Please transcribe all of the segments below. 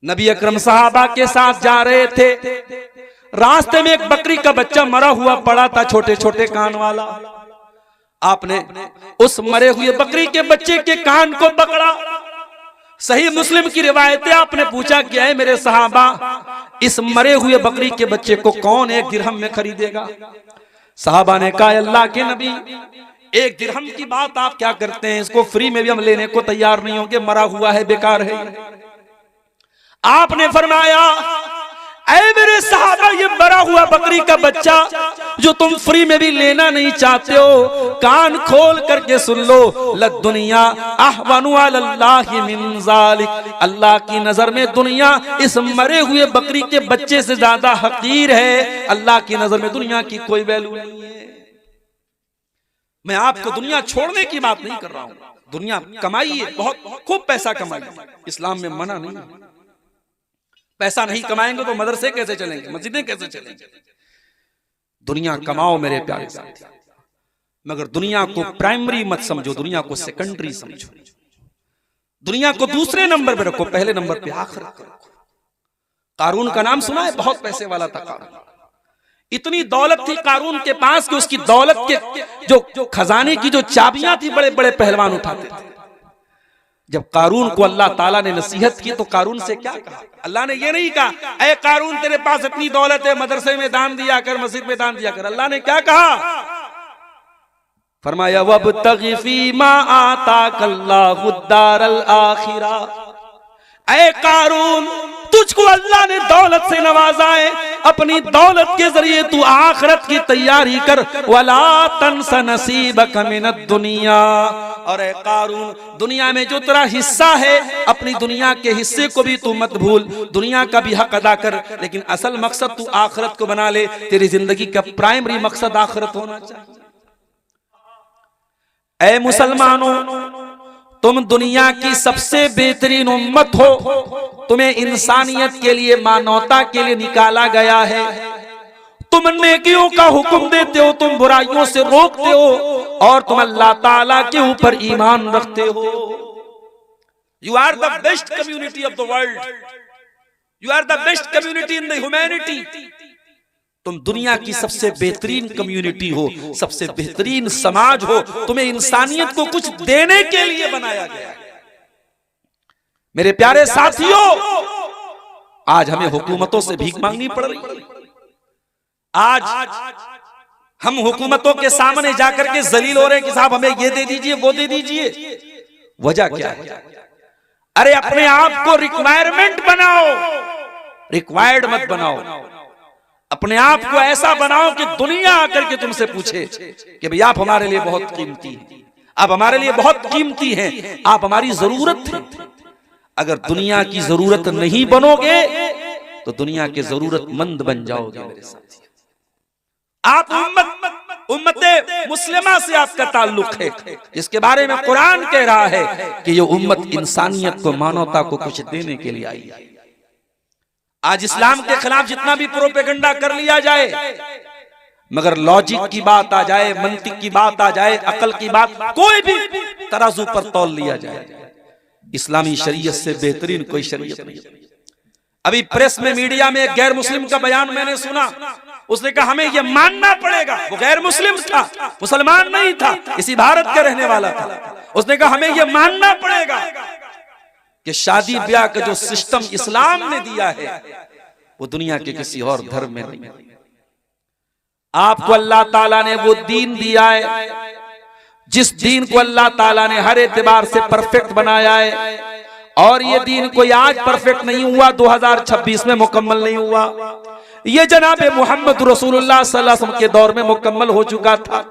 नबी अकरम सहाबा के साथ जा रहे थे, रास्ते में एक बकरी का बच्चा मरा हुआ पड़ा था, छोटे छोटे कान वाला। आपने उस मरे हुए बकरी के बच्चे के कान को पकड़ा। सही मुस्लिम की रिवायत है, आपने पूछा क्या है मेरे सहाबा, इस मरे हुए बकरी के बच्चे को कौन 1 दिरहम में खरीदेगा? सहाबा ने कहा अल्लाह के नबी, 1 दिरहम की बात आप क्या करते हैं, इसको फ्री में भी हम लेने को तैयार नहीं होंगे, मरा हुआ है, बेकार है। आपने फरमाया ऐ मेरे सहाबा, ये मरा हुआ बकरी का बच्चा जो तुम फ्री में भी लेना नहीं चाहते हो, कान खोल करके सुन लो, लद्दुनिया अहवनु अलल्लाहि मिन ज़ालिक, अल्लाह की नजर में दुनिया इस मरे हुए बकरी के बच्चे से ज्यादा हकीर है। अल्लाह की नजर में दुनिया की कोई वैल्यू नहीं है। मैं आपको दुनिया छोड़ने की बात नहीं कर रहा हूं, दुनिया कमाइए, बहुत खूब पैसा कमाइए, इस्लाम में मना नहीं है। पैसा नहीं कमाएंगे तो मदरसे कैसे चलेंगे, मस्जिदें कैसे चलेंगे? दुनिया कमाओ मेरे प्यारे साथी, मगर दुनिया को प्राइमरी मत समझो, दुनिया को सेकेंडरी समझो, दुनिया को दूसरे नंबर पे रखो, पहले नंबर पे आखिरत को रखो। कारून का नाम सुना है, बहुत पैसे वाला था कारून। इतनी दौलत थी कारून के पास कि उसकी दौलत के जो खजाने की जो चाबियां थी बड़े बड़े पहलवान उठाते थे। जब कारून को अल्लाह ताला ने नसीहत की तो कारून से क्या कहा? अल्लाह ने ये नहीं कहा ऐ कारून तेरे पास इतनी दौलत है, मदरसे में दान दिया कर, मस्जिद में दान दिया कर। अल्लाह ने क्या कहा? फरमाया वब्तगी फीमा आताकल्लाहु दारल आखिरा, ऐ कारून तुझको अल्लाह ने दौलत से नवाजा है, अपनी दौलत के जरिए तू आखिरत की तैयारी कर। वला तंस नसीबक मिनद दुनिया, और ऐ कारून दुनिया में जो तेरा हिस्सा है, अपनी दुनिया के हिस्से को भी तू मत भूल, दुनिया का भी हक अदा कर, लेकिन असल मकसद तू आखिरत को बना ले। तेरी जिंदगी का प्राइमरी मकसद आखिरत होना चाहिए। ऐ मुसलमानों, तुम दुनिया की सबसे बेहतरीन उम्मत हो, तुम्हें इंसानियत के लिए, मानवता के लिए निकाला गया है। तुम नेकियों का हुक्म देते हो, तुम बुराइयों से रोकते हो, और तुम अल्लाह ताला के ऊपर ईमान रखते हो। You are the best community of the world, you are the best community in the humanity. तुम दुनिया की सबसे बेहतरीन कम्युनिटी हो, सबसे बेहतरीन समाज हो, तुम्हें इंसानियत को कुछ देने के लिए बनाया गया। मेरे प्यारे साथियों, आज हमें हुकूमतों से भीख मांगनी पड़ रही है। आज हम हुकूमतों के सामने जाकर के जलील हो रहे हैं कि साहब हमें ये दे दीजिए, वो दे दीजिए। वजह क्या है? अरे अपने आप को रिक्वायरमेंट बनाओ, रिक्वायर्ड मत बनाओ। अपने आप को ऐसा बनाओ कि दुनिया आकर के तुमसे पूछे कि भाई आप हमारे लिए बहुत कीमती हैं, आप हमारे लिए बहुत कीमती हैं, आप हमारी जरूरत है। अगर दुनिया की जरूरत नहीं बनोगे तो दुनिया के जरूरतमंद बन जाओगे मेरे साथी। आप उम्मत मुस्लिमा से आपका ताल्लुक है, जिसके बारे में कुरान कह रहा है कि ये उम्मत इंसानियत को, मानवता को कुछ देने के लिए आई है। आज इस्लाम के खिलाफ जितना भी प्रोपेगेंडा कर लिया जाए, मगर लॉजिक की बात आ जाए, मंतिक की बात आ जाए, अकल की बात, कोई भी तराजू पर तौल लिया जाए, इस्लामी शरीयत से बेहतरीन कोई शरीयत नहीं। अभी प्रेस में, मीडिया में एक गैर मुस्लिम का बयान मैंने सुना, उसने कहा हमें यह मानना पड़ेगा, वो गैर मुस्लिम था, मुसलमान नहीं था, इसी भारत का रहने वाला था। उसने कहा हमें यह मानना पड़ेगा कि शादी ब्याह का जो सिस्टम इस्लाम ने दिया है वो दुनिया के किसी और धर्म में नहीं। आपको अल्लाह ताला ने वो दीन दिया है जिस दीन को अल्लाह ताला ने हर एतबार से परफेक्ट बनाया है, और ये दीन कोई आज परफेक्ट नहीं हुआ, 2026 में मुकम्मल नहीं हुआ, ये जनाब मोहम्मद रसूलुल्लाह सल्लल्लाहु अलैहि वसल्लम के दौर में मुकम्मल हो चुका था।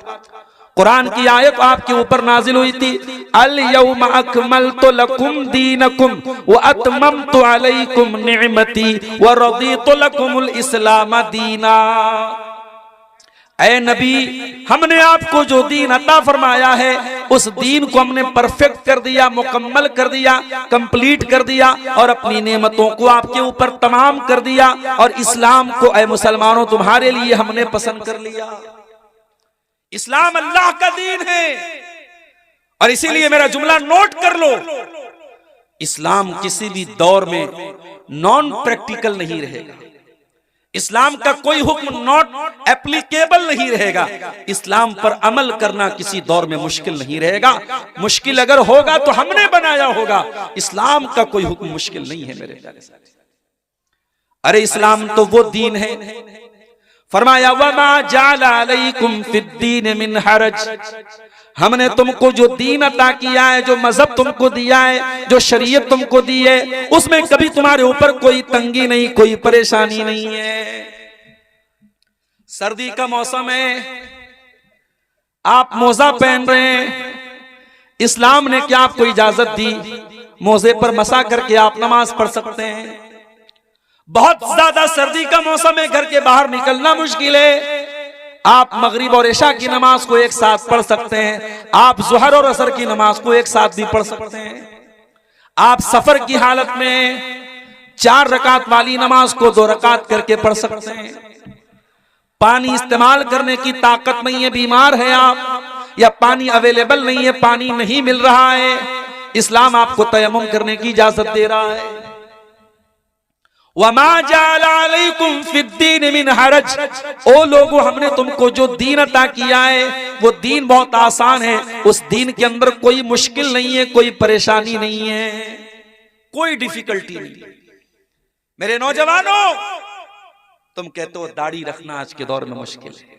कुरान की आयत आपके ऊपर नाजिल हुई थी, अल यौम अकमलतु लकुम दीनकुम व अतममतु अलैकुम निअमती व रदीतु लकुमुल इस्लाम दीना। ऐ नबी, हमने आपको जो दीन अता फरमाया है उस दीन को हमने परफेक्ट कर दिया, मुकम्मल कर दिया, कंप्लीट कर दिया, और अपनी नेमतों को आपके ऊपर तमाम कर दिया, और इस्लाम को ऐ मुसलमानों तुम्हारे लिए हमने पसंद कर लिया। इस्लाम अल्लाह का दीन है, और इसीलिए मेरा जुमला नोट कर लो, इस्लाम किसी भी दौर में नॉन प्रैक्टिकल नहीं रहेगा। इस्लाम का कोई हुक्म नॉट एप्लीकेबल नहीं रहेगा। इस्लाम पर अमल करना किसी दौर में मुश्किल नहीं रहेगा। मुश्किल अगर होगा तो हमने बनाया होगा। इस्लाम का कोई हुक्म मुश्किल नहीं है मेरे प्यारे साथी। अरे इस्लाम तो वो दीन है, फरमाया वमा जाला अलैकुम फिद्दीन मिन हरज, हमने तुमको जो दीन अता किया है, जो मजहब तुमको दिया है, जो शरीयत तुमको दी है, उसमें कभी तुम्हारे ऊपर कोई तंगी नहीं, कोई परेशानी नहीं है। सर्दी का मौसम है, आप मोजा पहन रहे हैं, इस्लाम ने क्या आपको इजाजत दी, मोजे पर मसा करके आप नमाज पढ़ सकते हैं। बहुत ज्यादा सर्दी का मौसम है, घर के बाहर निकलना मुश्किल है, आप मगरिब और इशा की नमाज को एक साथ पढ़ सकते हैं। आप ज़ुहर और असर की नमाज को एक साथ भी पढ़ सकते हैं। आप सफर की हालत में 4 रकात वाली नमाज को 2 रकात करके पढ़ सकते हैं। पानी इस्तेमाल करने की ताकत नहीं है, बीमार है आप, या पानी अवेलेबल नहीं है, पानी नहीं मिल रहा है, इस्लाम आपको तयम्मुम करने की इजाजत दे रहा है। वमा जाला अलैकुम फिद्दीन मिन हरज, ओ लोगों हमने तुमको जो दीन अता किया है वो दीन बहुत आसान है। उस दीन के अंदर कोई मुश्किल नहीं है, कोई परेशानी नहीं है, कोई डिफिकल्टी नहीं है। मेरे नौजवानों, तुम कहते हो दाढ़ी रखना आज के दौर में मुश्किल है,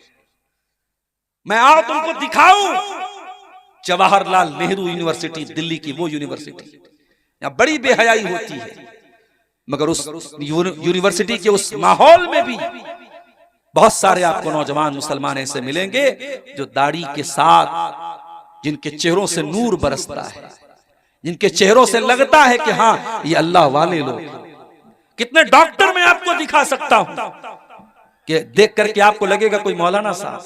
मैं आओ तुमको दिखाऊं जवाहरलाल नेहरू यूनिवर्सिटी, दिल्ली की वो यूनिवर्सिटी, यहां बड़ी बेहयाई होती है, मगर उस यूनिवर्सिटी के उस माहौल में भी बहुत सारे आपको नौजवान मुसलमान ऐसे मिलेंगे जो दाढ़ी के साथ, जिनके चेहरों से नूर बरसता है, जिनके चेहरों से लगता है कि हाँ ये अल्लाह वाले लोग। कितने डॉक्टर मैं आपको दिखा सकता हूं कि देख करके आपको लगेगा कोई मौलाना साहब,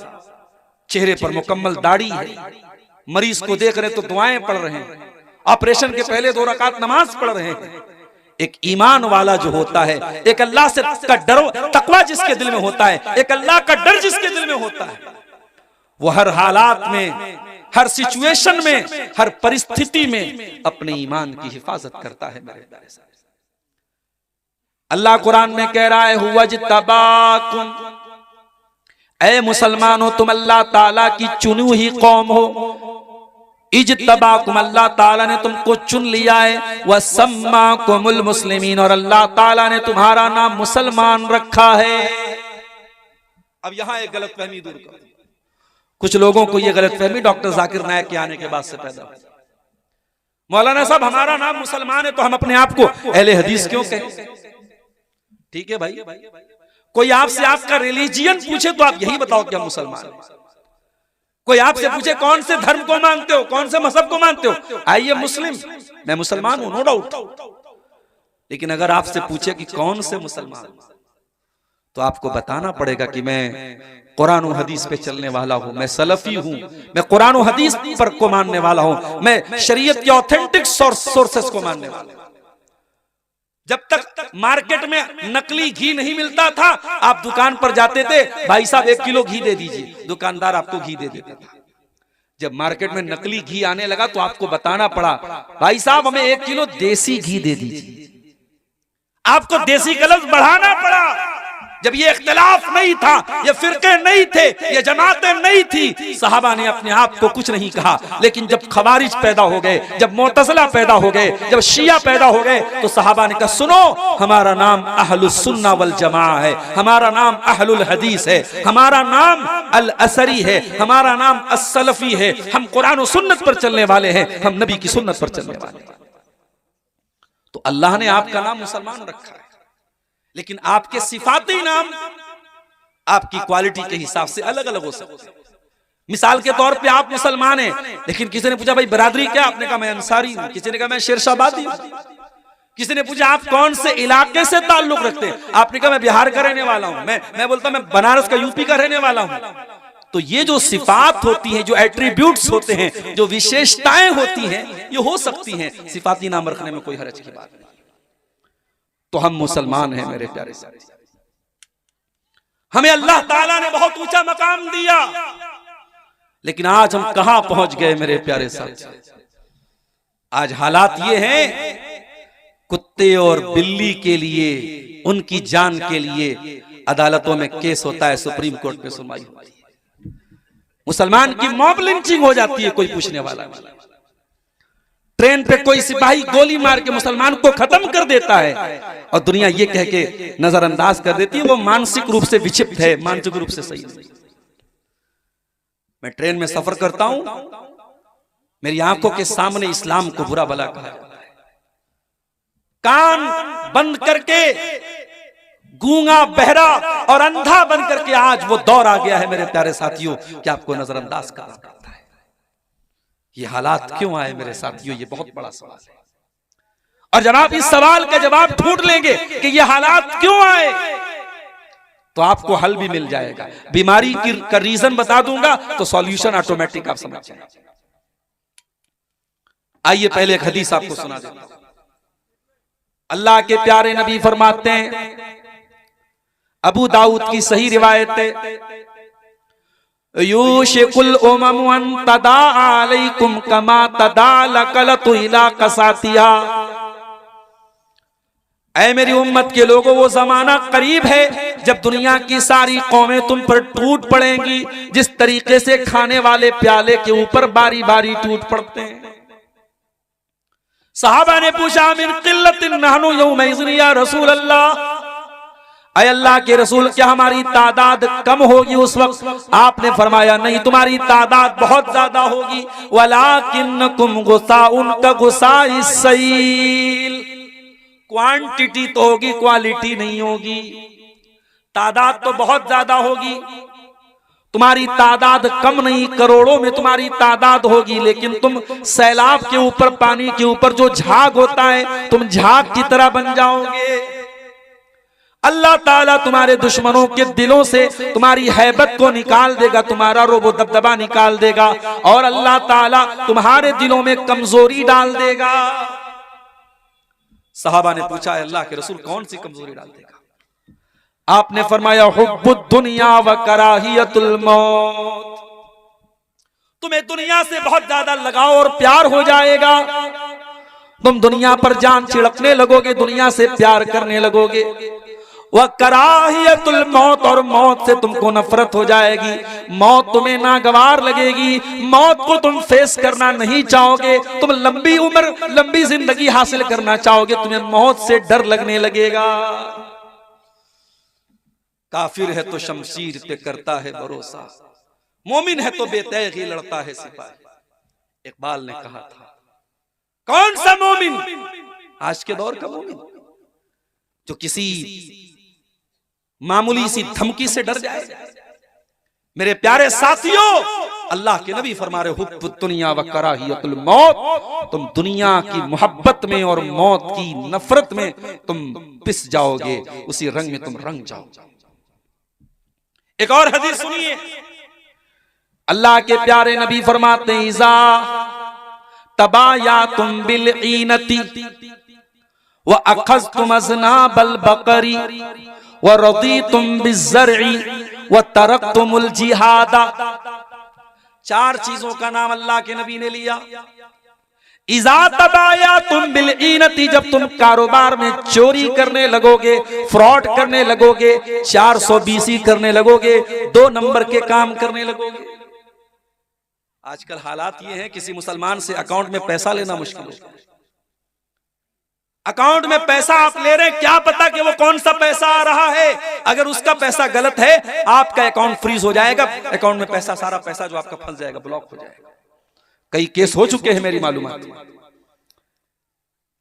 चेहरे पर मुकम्मल दाढ़ी है, मरीज को देख रहे तो दुआएं पढ़ रहे हैं, ऑपरेशन के पहले 2 रकात नमाज पढ़ रहे हैं। एक ईमान वाला जो होता है, एक अल्लाह से का डर, तकवा जिसके दिल में होता है, एक अल्लाह का डर जिसके दिल में होता है, वो हर हालात में, हर सिचुएशन में, हर परिस्थिति में अपने ईमान की हिफाजत करता है। अल्लाह कुरान में कह रहा है हुवज्तबाकुम, ऐ मुसलमानों तुम अल्लाह ताला की चुनी हुई कौम हो। इज्तबाकुम, अल्लाह ताला ने तुमको चुन लिया है। वसम्माकुमुल मुस्लिमीन, और अल्लाह ताला ने तुम्हारा नाम मुसलमान रखा है। अब यहां एक गलतफहमी दूर करो। कुछ लोगों को यह गलतफहमी डॉक्टर जाकिर नायक के आने के बाद से पैदा हुई, मौलाना साहब हमारा नाम मुसलमान है तो हम अपने आप को अहले हदीस क्यों कहें? ठीक है भाई, कोई आपसे आपका रिलीजियन पूछे तो आप यही बताओ कि हम मुसलमान हैं। कोई आपसे पूछे कौन से धर्म को मानते हो, कौन से मजहब को मानते हो, आइए मुस्लिम, मैं मुसलमान हूं, नो डाउट। लेकिन अगर आपसे पूछे कि कौन से मुसलमान, तो आपको बताना पड़ेगा कि मैं कुरान और हदीस पे चलने वाला हूं, मैं सलफी हूं, मैं कुरान और हदीस पर को मानने वाला हूं, मैं शरीयत के ऑथेंटिक सोर्सेस को मानने वाला हूं। जब तक मार्केट में नकली घी नहीं मिलता था, आप दुकान पर जाते थे, भाई साहब 1 किलो घी दे दीजिए, दुकानदार आपको घी दे देता था। जब मार्केट में नकली घी आने लगा तो आपको बताना पड़ा, भाई साहब हमें 1 किलो देसी घी दे दीजिए। आपको देसी का लफ्ज बढ़ाना पड़ा। जब ये इख्तिलाफ नहीं था, ये फिरके नहीं थे, ये जमातें नहीं थी, सहाबा ने अपने आप को कुछ नहीं कहा। लेकिन जब खवारिज पैदा हो गए, जब मुअतज़िला पैदा हो गए, जब शिया पैदा हो गए, तो सहाबा ने कहा सुनो, हमारा नाम अहलुस सुन्ना वल जमा है, हमारा नाम अहलुल हदीस है, हमारा नाम अल असरी है, हमारा नाम अस-सलफी है, हम कुरान और सुन्नत पर चलने वाले हैं, हम नबी की सुन्नत पर चलने वाले हैं। तो अल्लाह ने आपका नाम मुसलमान रखा है, लेकिन आपके सिफाती नाम आपकी क्वालिटी के हिसाब से अलग अलग हो सकते हैं। मिसाल के तौर पे आप मुसलमान हैं, लेकिन किसी ने पूछा भाई बरादरी क्या, आपने कहा मैं अंसारी हूं, किसी ने कहा मैं शेरशाहबादी हूं, किसी ने पूछा आप कौन से इलाके से ताल्लुक रखते हैं, आपने कहा मैं बिहार का रहने वाला हूं, मैं बोलता मैं बनारस का, यूपी का रहने वाला हूं। तो ये जो सिफात होती हैं, जो एट्रीब्यूट्स होते हैं, जो विशेषताएं होती हैं, ये हो सकती हैं, सिफाती नाम रखने में कोई हर्ज की बात नहीं। तो हम मुसलमान हैं मेरे प्यारे साथी, हमें अल्लाह ताला ने बहुत ऊंचा मकाम दिया, लेकिन आज हम कहां पहुंच गए मेरे प्यारे साथी। आज हालात ये हैं कुत्ते और बिल्ली के लिए, उनकी जान के लिए अदालतों में केस होता है, सुप्रीम कोर्ट में सुनवाई होती है। मुसलमान की मॉब लिंचिंग हो जाती है, कोई पूछने वाला नहीं। ट्रेन पे कोई सिपाही गोली मार के मुसलमान को खत्म कर देता है और दुनिया ये कह के नजरअंदाज कर देती है वो मानसिक रूप से विक्षिप्त है, मानसिक रूप से सही नहीं। मैं ट्रेन में सफर करता हूं, मेरी आंखों के सामने इस्लाम को बुरा भला कहा जाता है। कान बंद करके गूंगा, बहरा और अंधा बन करके आज वो दौर आ गया है मेरे प्यारे साथियों कि आपको नजरअंदाज करना पड़ता है। ये हालात क्यों आए मेरे साथियों, ये बहुत बड़ा सवाल है। और जब आप इस सवाल का जवाब ढूंढ लेंगे कि ये हालात क्यों आए, तो आपको हल भी मिल जाएगा। बीमारी का रीजन बता दूंगा तो सॉल्यूशन ऑटोमेटिक आप समझ जाएंगे। आइए पहले एक हदीस आपको सुना देता हूं। अल्लाह के प्यारे नबी फरमाते हैं, अबू दाऊद की सही रिवायत है, यूशिकुल उमम अन तदा अलैकुम कमा तदा लकलतु इला कसातिहा। ऐ मेरी उम्मत के लोगों, वो जमाना करीब है जब दुनिया की सारी कौमें तुम पर टूट पड़ेंगी, जिस तरीके से खाने वाले प्याले के ऊपर बारी बारी टूट पड़ते हैं। सहाबा ने पूछा, मिन किल्लतिन नहनु यौमइज़िन या रसूल अल्लाह, अय अल्लाह के रसूल क्या हमारी तादाद कम होगी उस वक्त? आपने फरमाया नहीं, तुम्हारी तादाद बहुत ज्यादा होगी। वलाकिन्नकुम गुसाउन का गुसाइस सैल, क्वांटिटी तो होगी, क्वालिटी नहीं होगी। तादाद तो बहुत ज्यादा होगी, तुम्हारी तादाद कम नहीं, करोड़ों में तुम्हारी तादाद होगी, लेकिन तुम सैलाब के ऊपर, पानी के ऊपर जो झाग होता है, तुम झाग की तरह बन जाओगे। अल्लाह ताला तुम्हारे दुश्मनों के दिलों से तुम्हारी हैबत को निकाल देगा, तुम्हारा रोबो दबदबा निकाल देगा, और अल्लाह ताला तुम्हारे दिलों में कमजोरी डाल देगा। सहाबा ने पूछा, अल्लाह के रसूल कौन सी कमजोरी डाल देगा? आपने फरमाया, हुब्बुद दुनिया व कराहियतुल मौत, तुम्हें दुनिया से बहुत ज्यादा लगाव और प्यार हो जाएगा, तुम दुनिया पर जान छिड़कने लगोगे, दुनिया से प्यार करने लगोगे। वह कराहियतुल मौत, और मौत से तुमको नफरत हो जाएगी, मौत तुम्हें नागवार लगेगी, मौत को तुम फेस करना नहीं चाहोगे, तुम लंबी उम्र, लंबी जिंदगी हासिल करना चाहोगे, तुम्हें मौत से डर लगने लगेगा। काफिर है तो शमशीर पे करता है भरोसा, मोमिन है तो बेतैग ही लड़ता है सिपाही। इकबाल ने कहा था, कौन सा मोमिन, आज के दौर का मोमिन जो किसी मामूली सी धमकी से डर जाए? मेरे प्यारे साथियों, अल्लाह के नबी फरमा रहे, हुब्बुद दुनिया व कराहियतुल मौत, तुम दुनिया की मोहब्बत में और मौत की नफरत में तुम पिस जाओगे, उसी रंग में तुम रंग जाओगे। एक और हदीस सुनिए, अल्लाह के प्यारे नबी फरमाते हैं, इज़ा तबायातुम बिल ईनती व अखज़तुम अज़नाबल बकरी व रदीतुम बिज़्ज़रई व तरकतुमुल जिहादा। चार चीजों का नाम अल्लाह के नबी ने लिया। इज़ा तबायातुम बिल ईनती, जब तुम कारोबार में चोरी करने लगोगे, फ्रॉड करने लगोगे, 420 करने लगोगे, 2 नंबर के काम करने लगोगे। आजकल हालात ये हैं, किसी मुसलमान से अकाउंट में पैसा लेना मुश्किल है। अकाउंट में पैसा आप ले रहे हैं, क्या पता कि वो कौन सा पैसा आ रहा है, अगर उसका पैसा गलत है आपका अकाउंट फ्रीज हो जाएगा, अकाउंट में पैसा, सारा पैसा जो आपका फंस जाएगा, ब्लॉक हो जाएगा। कई केस हो चुके हैं मेरी मालूमात में।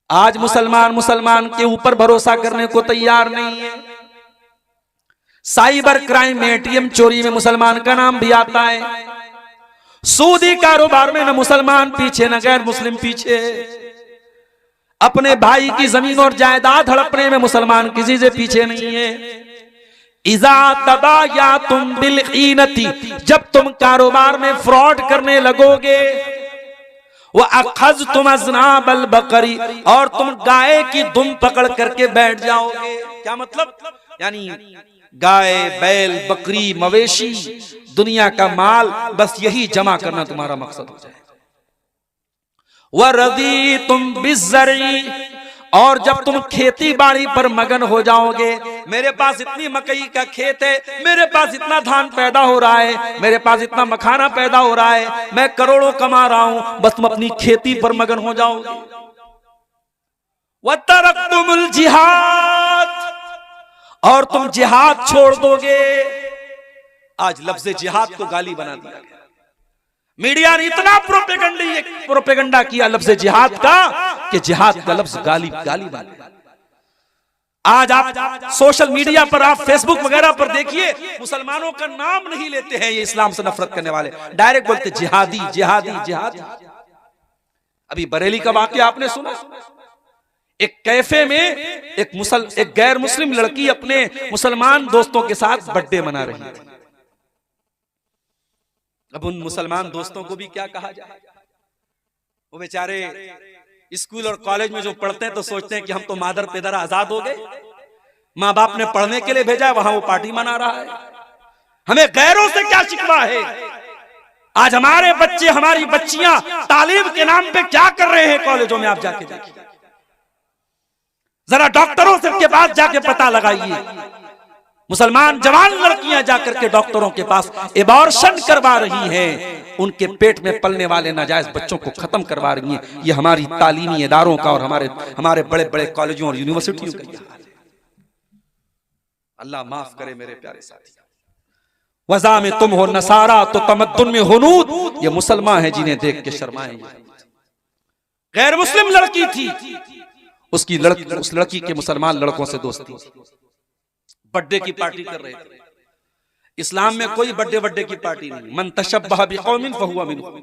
आज मुसलमान के ऊपर भरोसा करने को तैयार नहीं है। साइबर क्राइम में, एटीएम चोरी में मुसलमान का नाम भी आता है। सूदी कारोबार में न मुसलमान पीछे न गैर मुस्लिम पीछे। अपने भाई की जमीन और जायदाद हड़पने में मुसलमान किसी से पीछे नहीं है। इज़ा तबायातुम बिल ईनती, जब तुम कारोबार में फ्रॉड करने लगोगे, वह अखज़तुम अज़नाबल बकरी, और तुम गाय की दुम पकड़ करके बैठ जाओगे। क्या मतलब? यानी गाय, बैल, बकरी, मवेशी, दुनिया का माल, बस यही जमा करना तुम्हारा मकसद हो जाएगा। वरदीतुम बिज़्ज़रई, और जब तुम खेती बाड़ी पर मगन हो जाओगे, मेरे पास इतनी मकई का खेत है, मेरे पास इतना धान पैदा हो रहा है, मेरे पास इतना मखाना पैदा हो रहा है, मैं करोड़ों कमा रहा हूं, बस तुम अपनी खेती पर मगन हो जाओगे। वतरक्तुमुल जिहाद, और तुम जिहाद छोड़ दोगे। आज लफ्ज़ जिहाद को गाली बना दिया गया। मीडिया ने इतना प्रोपेगेंडा किया लफ्ज़ जिहाद का कि जिहाद का लफ्ज़ गाली बन। आज आप सोशल मीडिया पर, आप फेसबुक वगैरह पर देखिए, मुसलमानों का नाम नहीं लेते हैं ये इस्लाम से नफरत करने वाले, डायरेक्ट बोलते जिहादी जिहादी जिहादी। अभी बरेली का वाकया आपने सुना, एक कैफे में एक गैर मुस्लिम लड़की अपने मुसलमान दोस्तों के साथ बर्थडे मना रही थी। अब उन मुसलमान दोस्तों को भी क्या कहा जाए, वो बेचारे स्कूल और कॉलेज में जो पढ़ते हैं तो सोचते हैं कि हम तो मादर पिदर आजाद हो गए, माँ बाप ने पढ़ने के लिए भेजा है, वहां वो पार्टी मना रहा है, हमें गैरों से क्या शिकवा है। आज हमारे बच्चे, हमारी बच्चियां तालीम के नाम पे क्या कर रहे हैं कॉलेजों में, आप जाके देखिए, जरा डॉक्टरों से के पास जाके पता लगाइए। मुसलमान जवान लड़कियां जाकर के डॉक्टरों के पास एबॉर्शन करवा रही हैं, उनके पेट में पलने वाले नाजायज बच्चों को खत्म करवा रही हैं। ये हमारी तालीमी इदारों का और हमारे बड़े बड़े कॉलेजों और यूनिवर्सिटियों का हाल है। अल्लाह माफ करे मेरे प्यारे साथी। वज़ा में तुम हो नसारा तो तमद्दुन में हुनूद, ये मुसलमान है जिन्हें देख के शर्माए। गैर मुस्लिम लड़की थी, उस लड़की के मुसलमान लड़कों से दोस्ती, बर्थडे की पार्टी कर रहे थे। इस्लाम में कोई बर्थडे की पार्टी नहीं। मन तशब्बह बिकौमिन फहुवा मिनहुम,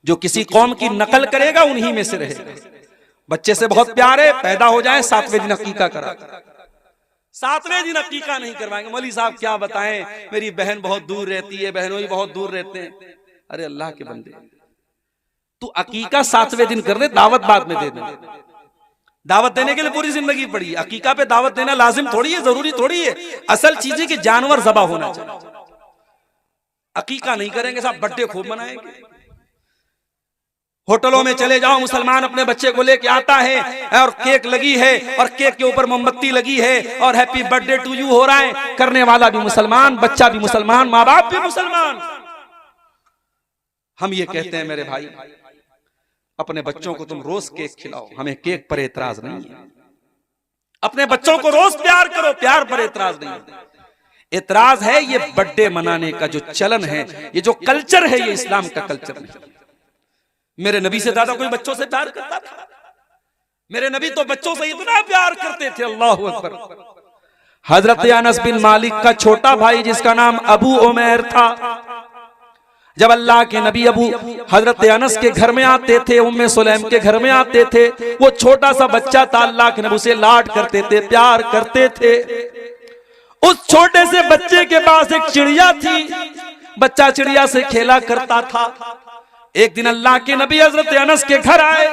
जो किसी कौम की नकल करेगा उन्हीं में से रहेगा। बच्चे से बहुत प्यार है, पैदा हो जाए 7वें दिन अकीका करा, 7वें दिन अकीका नहीं करवाएंगे। मौलवी साहब क्या बताएं, मेरी बहन बहुत दूर रहती है, बहनों ही बहुत दूर रहते हैं। अरे अल्लाह के बंदे, तू अकीका 7वें दिन कर दे, दावत बाद में दे दे। दावत देने के लिए पूरी जिंदगी पड़ी, अकीका पे दावत देना लाजिम थोड़ी है, जरूरी थोड़ी है। असल चीज है कि जानवर ज़बा होना चाहिए। अकीका नहीं करेंगे साहब, बर्थडे खूब मनाएंगे। होटलों में चले जाओ, मुसलमान अपने बच्चे को लेके आता है और केक लगी है और केक के ऊपर मोमबत्ती लगी है और हैप्पी बर्थडे टू यू हो रहा है। करने वाला भी मुसलमान, बच्चा भी मुसलमान, माँ बाप भी मुसलमान। हम ये कहते हैं मेरे भाई, अपने बच्चों को तुम रोज केक खिलाओ, हमें केक पर एतराज नहीं है। अपने बच्चों को रोज प्यार करो, प्यार पर एतराज नहीं है। एतराज है ये बर्थडे मनाने का जो चलन है, ये जो कल्चर है, ये इस्लाम का कल्चर नहीं। मेरे नबी से ज्यादा कोई बच्चों से प्यार करता था? मेरे नबी तो बच्चों से इतना प्यार करते थे, अल्लाहु अकबर। हजरत अनस बिन मालिक का छोटा भाई जिसका नाम अबू उमैर था, जब अल्लाह के नबी हजरत अनस के घर में आते थे, उम्मे सुलैम के घर में आते थे, वो छोटा सा बच्चा था, अल्लाह के नबी उसे लाड करते थे, प्यार करते थे। उस छोटे से बच्चे के पास एक चिड़िया थी, बच्चा चिड़िया से खेला करता था। एक दिन अल्लाह के नबी हजरत अनस के घर आए,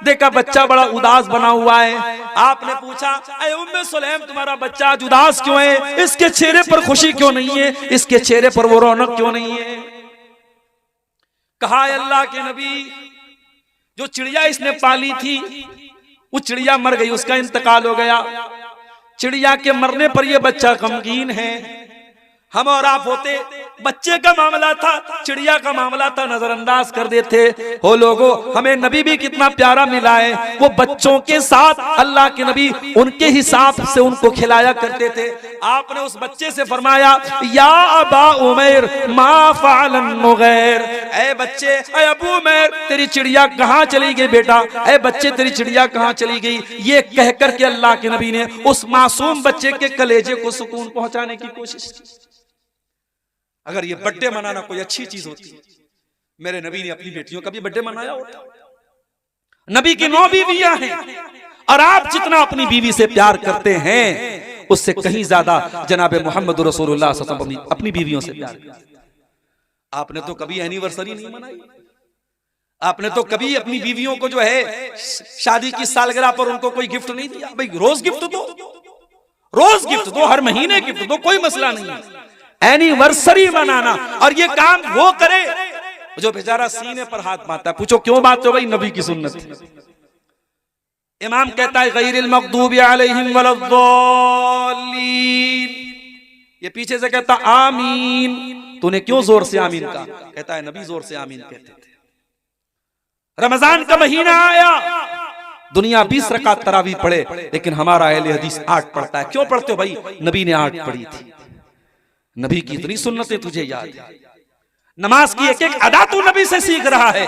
देखा बच्चा बड़ा उदास बना हुआ है। आपने पूछा, अरे उम्मे सुलैम तुम्हारा बच्चा आज उदास क्यों है? इसके चेहरे पर खुशी क्यों नहीं है? इसके चेहरे पर वो रौनक क्यों नहीं है? कहा, अल्लाह के नबी, जो चिड़िया इसने पाली थी वो चिड़िया मर गई, उसका इंतकाल हो गया। चिड़िया के मरने पर यह बच्चा गमगीन है। हम और आप होते, बच्चे का मामला था, चिड़िया का मामला था, नजरअंदाज कर देते हो। लोगों, हमें नबी भी कितना प्यारा मिला है। वो बच्चों के साथ अल्लाह के नबी उनके हिसाब से उनको खिलाया करते थे। आपने उस बच्चे से फरमाया, या अबा उमैर मा फ़अलन नुग़ैर, ऐ बच्चे, ऐ अबू उमैर, तेरी चिड़िया कहाँ चली गई बेटा? ऐ बच्चे, तेरी चिड़िया कहाँ चली गई? ये कह करके अल्लाह के नबी ने उस मासूम बच्चे के कलेजे को सुकून पहुंचाने की कोशिश की। अगर ये बर्थडे मनाना कोई अच्छी चीज होती, मेरे नबी ने अपनी बेटियों का भी बर्थडे मनाया होता। नबी की 9 बीवियां हैं और आप जितना अपनी बीवी से प्यार करते हैं उससे कहीं ज्यादा जनाब मोहम्मद रसूलुल्लाह सल्लल्लाहु अलैहि वसल्लम अपनी बीवियों से प्यार करते हैं। आपने तो कभी एनिवर्सरी नहीं मनाई, आपने तो कभी अपनी बीवियों को जो है शादी की सालगिरह पर उनको कोई गिफ्ट नहीं दिया। भाई रोज गिफ्ट दो, रोज गिफ्ट दो, हर महीने गिफ्ट दो, कोई मसला नहीं है। एनिवर्सरी मनाना, और ये काम वो करे जो बेचारा सीने पर हाथ बांधता है। पूछो क्यों बात हो? भाई नबी की सुन्नत है। इमाम कहता है गैरिल मग़दूबि अलैहिम वलद्दाल्लीन, ये पीछे से कहता आमीन। तूने क्यों जोर से आमीन कहा? कहता है नबी जोर से आमीन कहते थे। रमजान का महीना आया, दुनिया 20 रकात तरावी पढ़े, लेकिन हमारा अहले हदीस 8 पढ़ता है। क्यों पढ़ते हो भाई? नबी ने 8 पढ़ी थी। नबी की इतनी सुन्नतें तुझे याद है, नमाज की एक एक अदा तू नबी से सीख रहा है।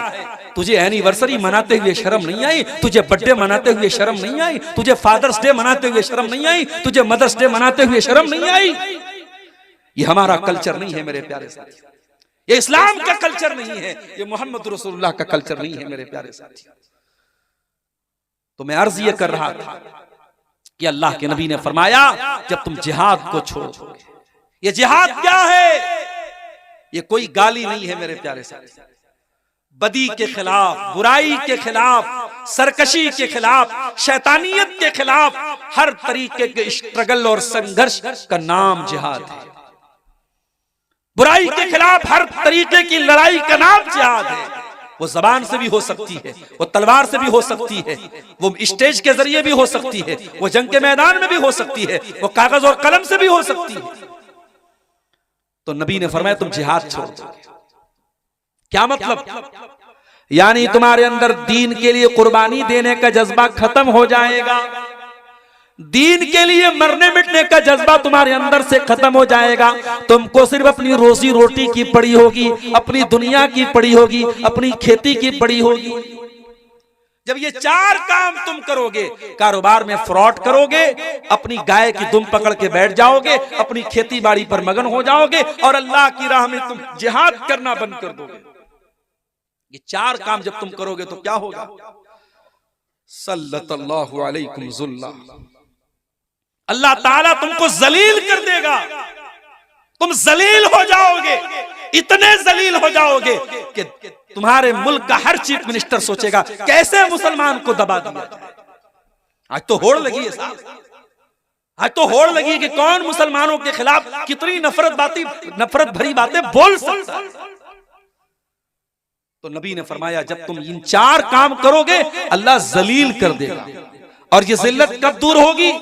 तुझे एनिवर्सरी मनाते हुए शर्म नहीं आई? तुझे बर्थडे मनाते हुए शर्म नहीं आई? तुझे फादर्स डे मनाते हुए शर्म नहीं आई? तुझे मदर्स डे मनाते हुए शर्म नहीं आई? ये हमारा कल्चर नहीं है मेरे प्यारे साथी, ये इस्लाम का कल्चर नहीं है, ये मोहम्मद रसूलुल्लाह का कल्चर नहीं है मेरे प्यारे साथी। तो मैं अर्ज ये कर रहा था कि अल्लाह के नबी ने फरमाया जब तुम जिहाद को छोड़ोगे, ये जिहाद क्या है? ये कोई गाली नहीं है मेरे प्यारे साथी। बदी के खिलाफ, बुराई के खिलाफ, सरकशी के खिलाफ, शैतानियत के खिलाफ हर तरीके के स्ट्रगल और संघर्ष का नाम जिहाद है। बुराई के खिलाफ हर तरीके की लड़ाई का नाम जिहाद है। वो जबान से भी हो सकती है, वो तलवार से भी हो सकती है, वो स्टेज के जरिए भी हो सकती है, वो जंग के मैदान में भी हो सकती है, वो कागज और कलम से भी हो सकती है। तो नबी ने फरमाया तुम जिहाद छोड़ दो। क्या मतलब? यानी तुम्हारे अंदर दीन के लिए कुर्बानी देने का जज्बा खत्म हो जाएगा, दीन के लिए मरने मिटने का जज्बा तुम्हारे अंदर से खत्म हो जाएगा। तुमको सिर्फ अपनी रोजी रोटी की पड़ी होगी, अपनी दुनिया की पड़ी होगी, अपनी खेती की पड़ी होगी। जब ये 4 काम तुम करोगे, कारोबार में फ्रॉड करोगे, अपनी गाय की दुम पकड़ के बैठ जाओगे, अपनी खेती बाड़ी पर मगन हो जाओगे और अल्लाह की राह में तुम जिहाद करना बंद कर दोगे। ये 4 काम जब तुम करोगे तो क्या होगा? सल्लल्लाहु अलैकुम ज़ुल्ला, अल्लाह ताला तुमको जलील कर देगा। तुम जलील हो जाओगे, इतने जलील हो जाओगे कि तुम्हारे मुल्क का हर चीफ मिनिस्टर सोचेगा कैसे मुसलमान को दबा दिया जाए। आज तो होड़ लगी है साहब, आज तो होड़ लगी कि कौन मुसलमानों के खिलाफ कितनी नफरत भरी बातें बोल सकता है। तो नबी ने फरमाया जब तुम इन 4 काम करोगे अल्लाह जलील कर देगा। और ये जिल्लत कब दूर होगी?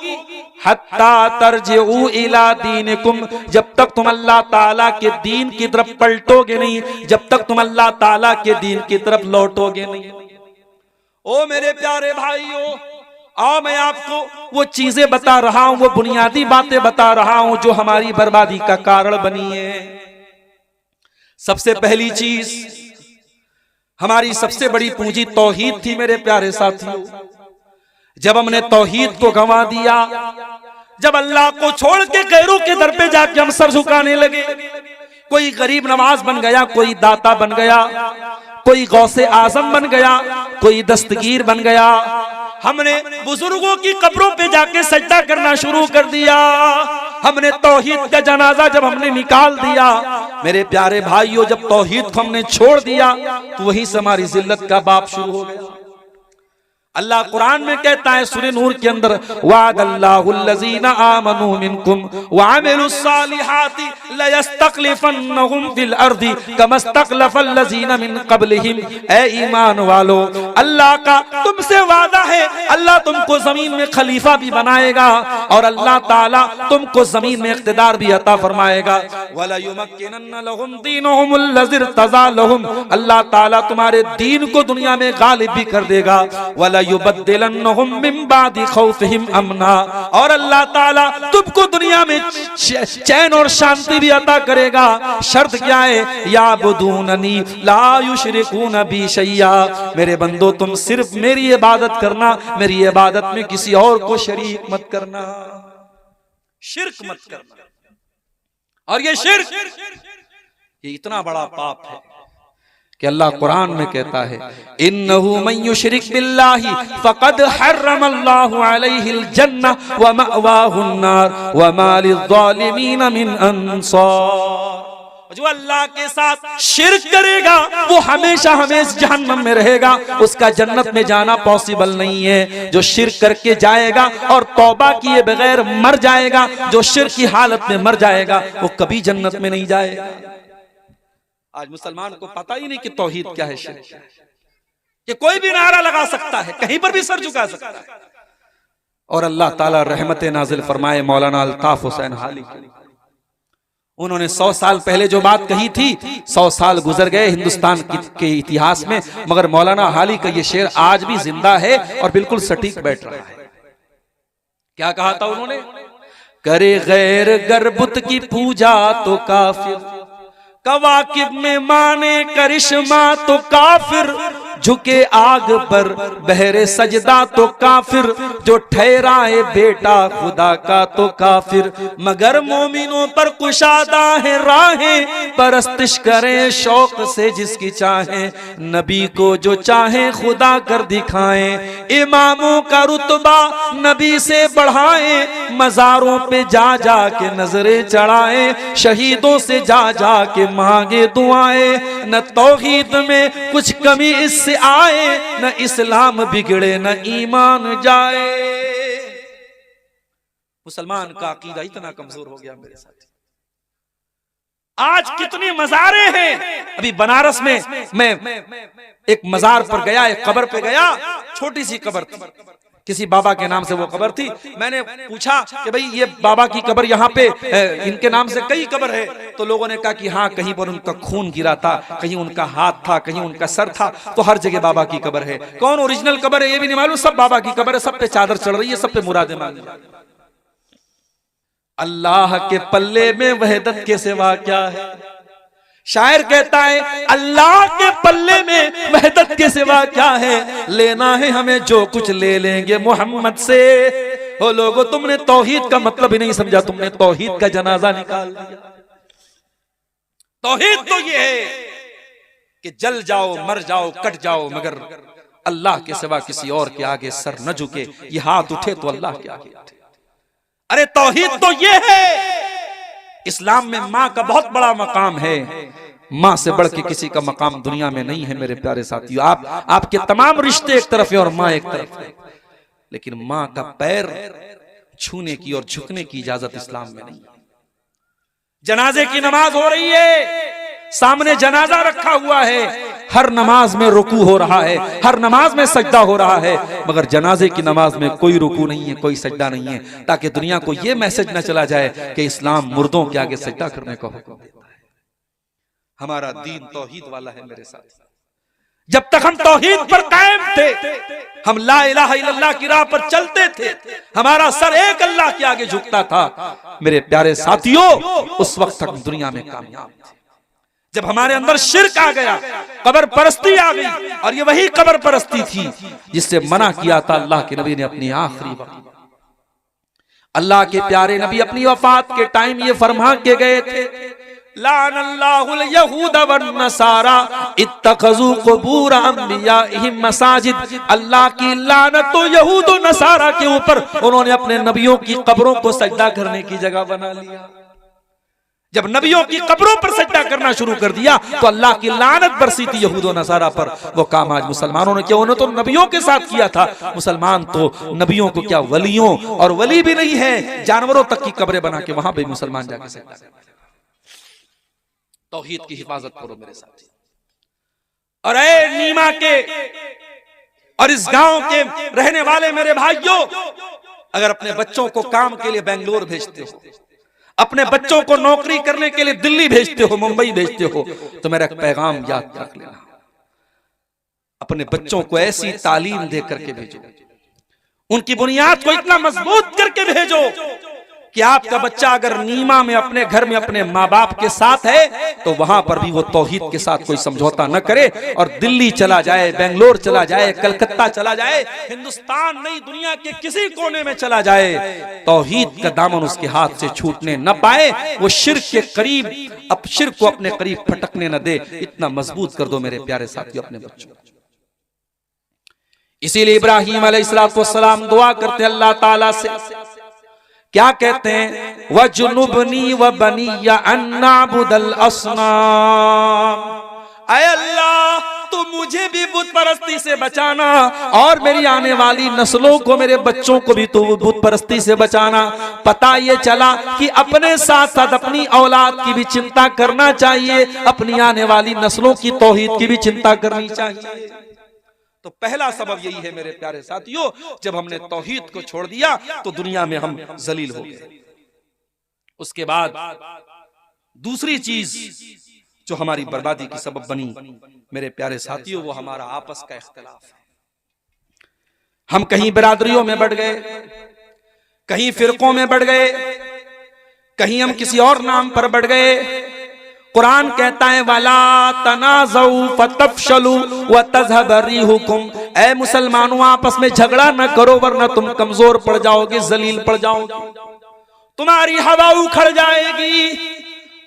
हत्ता तरजिउ इला दीनिकुम, जब तक तुम अल्लाह ताला के दीन की तरफ पलटोगे नहीं, जब तक तुम अल्लाह ताला के दीन की तरफ लौटोगे नहीं। ओ मेरे प्यारे भाइयों, आओ मैं आपको वो चीजें बता रहा हूं, वो बुनियादी बातें बता रहा हूं जो हमारी बर्बादी का कारण बनी है। सबसे पहली चीज, हमारी सबसे बड़ी पूंजी तौहीद थी मेरे प्यारे साथियों। जब हमने तौहीद को गंवा दिया, जब अल्लाह को छोड़ के गैरों के दर पे जाके हम सर झुकाने लगे, कोई गरीब नवाज बन गया, कोई दाता बन गया, कोई गौसे आजम बन गया, कोई दस्तगीर बन गया, हमने बुजुर्गों की कब्रों पे जाके सजदा करना शुरू कर दिया, हमने तौहीद का जनाजा जब हमने निकाल दिया, मेरे प्यारे भाइयों जब तौहीद को हमने छोड़ दिया तो वहीं से हमारी जिल्लत का बाप शुरू हो गया। अल्लाह कुरान में कहता है सूरह नूर के अंदर, वादल्लाहुल्लज़ीना आमनू मिनकुम व अमिलुस्सालिहाति लयस्तखलिफन्नहुम फिल अर्दि कमस्तखलफल्लज़ीना मिन क़ब्लिहिम। ए ईमान वालो, अल्लाह का तुमसे वादा है, अल्लाह तुमको जमीन में खलीफा भी बनाएगा और अल्लाह ताला तुमको जमीन में इख्तिदार भी अता फरमाएगा। वला युमक्किनन्ना लहुम दीनुहुमुल्लज़ी इर्तज़ा लहुम, अल्लाह ताला तुम्हारे दीन को दुनिया में गालिब भी कर देगा। वला युबद्दिलन्नहुम मिन बादि खौफिहिम अमना, और अल्लाह ताला तुमको दुनिया में चैन और शांति भी अता करेगा। शर्त क्या है? याबुदूननी ला युशरिकून बी शैया, मेरे बंदो तुम सिर्फ मेरी इबादत करना, मेरी इबादत में किसी और को शरीक मत करना, शिर्क मत करना। और ये शिर्क, ये इतना बड़ा पाप है कि अल्लाह कुरान में कहता है, इन्नहु मन युशरिक बिल्लाहि फक़द हर्रमल्लाहु अलैहिल जन्नह व मअवाहुन नार व मा लिज़्ज़ालिमीन मिन अंसार। जो अल्लाह के साथ शिर्क करेगा वो हमेशा हमेशा जहन्नम में रहेगा, उसका जन्नत में जाना पॉसिबल नहीं है। जो शिर्क करके जाएगा और तौबा किए बगैर मर जाएगा, जो शिर्क की हालत में मर जाएगा, वो कभी जन्नत में नहीं जाएगा। आज मुसलमान को पता ही नहीं कि तौहीद क्या है, शिर्क क्या है। कि कोई भी नारा लगा सकता है, कहीं पर भी सर झुका सकता है। और अल्लाह ताला रहमत नाजिल फरमाए मौलाना अल्ताफ हुसैन हाली, उन्होंने 100 साल पहले जो बात कही थी, 100 साल गुजर गए हिंदुस्तान के इतिहास में, मगर मौलाना हाली का ये शेर आज भी जिंदा है और बिल्कुल सटीक बैठ रहा है। क्या कहा था उन्होंने? करे गैर गरबुत की पूजा तो काफिर, कवाकिब में माने करिश्मा तो काफिर, झुके आग पर बहरे सजदा तो काफिर, जो ठहराए बेटा खुदा का तो काफिर, मगर मोमिनों पर कुशादा है राहें, परस्तिश करें शौक से जिसकी चाहें, नबी को जो चाहे खुदा कर दिखाएं, इमामों का रुतबा नबी से बढ़ाएं, मजारों पे जा जा के नजरें चढ़ाएं, शहीदों से जा जा के मांगे दुआएं, न तौहीद में कुछ कमी इससे आए, न इस्लाम बिगड़े न ईमान जाए। मुसलमान का अकीदा इतना कमजोर हो गया मेरे साथी। आज कितनी मज़ारे हैं। अभी बनारस में मैं एक मज़ार पर गया, एक कब्र पे गया, छोटी सी कब्र थी, किसी बाबा के नाम से वो कब्र थी। मैंने पूछा कि भाई ये बाबा की कब्र यहाँ पे इनके नाम से कई कब्र है, तो लोगों ने कहा कि हाँ, कहीं पर उनका खून गिरा था, कहीं उनका हाथ था, कहीं उनका सर था, तो हर जगह बाबा की कब्र है। कौन ओरिजिनल कब्र है ये भी नहीं मालूम, सब बाबा की कब्र है, सब पे चादर चढ़ रही है, सब पे मुरादें मांगी। अल्लाह के पल्ले में वहदत के सिवा क्या है। शायर कहता है अल्लाह के पल्ले में वहदत के सिवा क्या है, लेना है हमें जो कुछ ले लेंगे मोहम्मद से। हो लोगों, तुमने तौहीद का मतलब ही नहीं समझा, तुमने तौहीद का जनाजा निकाल दिया। तौहीद तो ये है कि जल जाओ, मर जाओ, कट जाओ, मगर अल्लाह के सिवा किसी और के आगे सर न झुके। ये हाथ उठे तो अल्लाह के आगे उठे। अरे तौहीद तो ये है। इस्लाम में माँ का बहुत बड़ा मकाम है, माँ से बढ़ के किसी का मकाम दुनिया में नहीं है मेरे प्यारे साथियों। आपके तमाम रिश्ते एक तरफ है और माँ एक तरफ है, लेकिन माँ का पैर छूने की और झुकने की इजाजत इस्लाम में नहीं है। जनाजे की नमाज हो रही है, सामने जनाजा रखा हुआ है, हर नमाज में रुकू हो रहा है, हर नमाज में सजदा हो रहा है, मगर जनाजे की नमाज में कोई रुकू नहीं है, कोई सजदा नहीं है, ताकि दुनिया को यह मैसेज न चला जाए कि इस्लाम मुर्दों के आगे सजदा करने का हुक्म देता है। हमारा दीन तौहीद वाला है मेरे साथ। जब तक हम तौहीद पर कायम थे, हम ला इलाहा इल्लल्लाह की राह पर चलते थे, हमारा सर एक अल्लाह के आगे झुकता था, मेरे प्यारे साथियों, उस वक्त तक दुनिया में कामयाब थे। जब हमारे अंदर शिर्क आ गया, कब्र परस्ती आ गई, और ये वही कब्र परस्ती थी जिससे मना किया था अल्लाह के नबी ने अपनी आखिरी वक्त। अल्लाह के प्यारे नबी अपनी वफात के टाइम ये फरमा के गए थे, लानल्लाहुल यहूद वन नसारा इत्तखज़ू कुबूर अंबियाइहिम मसाजिद। अल्लाह की लानत तो यहूद और नसारा के ऊपर, उन्होंने अपने नबियों की कब्रों को सजदा करने की जगह बना लिया। जब नबियों की कब्रों पर सजदा करना शुरू कर दिया तो अल्लाह की लानत बरसी थी यहूद और नसारा पर। वो काम आज मुसलमानों ने किया, उन्होंने तो नबियों के साथ किया था। मुसलमान तो नबियों को क्या, वलियों, और वली भी नहीं है, जानवरों तक की कब्रें बना के वहां भी मुसलमान जाके सजदा करते हैं। तौहीद की हिफाजत करो मेरे साथ। और ऐ नीमा के और इस गांव के रहने वाले मेरे भाइयों, अगर अपने बच्चों को काम के लिए बेंगलोर भेजते हो, अपने बच्चों को नौकरी करने के लिए दिल्ली भेजते हो, मुंबई भेजते हो, तो मेरा एक पैगाम याद रख लेना, अपने बच्चों को ऐसी तालीम दे करके भेजो, उनकी बुनियाद को इतना मजबूत करके भेजो कि आपका बच्चा अगर नीमा में अपने घर में अपने माँ बाप के साथ है तो वहां पर भी वो तौहीद के साथ कोई समझौता न करे, और दिल्ली चला जाए, बेंगलोर चला जाए, कलकत्ता चला जाए, हिंदुस्तान नहीं दुनिया के किसी कोने में चला जाए, तौहीद का दामन उसके हाथ से छूटने न पाए, वो शिर्क के करीब, अब शिर्क को अपने करीब फटकने न दे। इतना मजबूत कर दो मेरे प्यारे साथियों अपने बच्चों। इसीलिए इब्राहीम अलैहिस्सलाम दुआ करते अल्लाह ताला से, क्या कहते हैं, वजुनुबनी व बनिया अन्नाबुदल अस्नाम। ऐ अल्लाह, तू मुझे भी बुत परस्ती से बचाना और मेरी आने वाली नस्लों को, मेरे बच्चों को भी तू बुत परस्ती से बचाना। पता ये चला कि अपने साथ साथ अपनी औलाद की भी चिंता करना चाहिए, अपनी आने वाली नस्लों की तौहीद की भी चिंता करनी चाहिए। तो पहला सबब यही है मेरे प्यारे साथियों, जब हमने तौहीद को छोड़ दिया तो दुनिया में हम जलील हो गए। उसके बाद दूसरी चीज जो हमारी बर्बादी की सबब बनी मेरे प्यारे साथियों, वो हमारा आपस का इख्तिलाफ है। हम कहीं बिरादरियों में बढ़ गए, कहीं फिरकों में बढ़ गए, कहीं हम किसी और नाम पर बढ़ गए। कुरान कहता है वला तनाज़उ फतफशलु व तज़हब रिहुकुम, ऐ मुसलमानों आपस में झगड़ा न करो वरना तुम कमजोर पड़ जाओगे, जलील पड़ जाओगे, तुम्हारी हवा उखड़ जाएगी।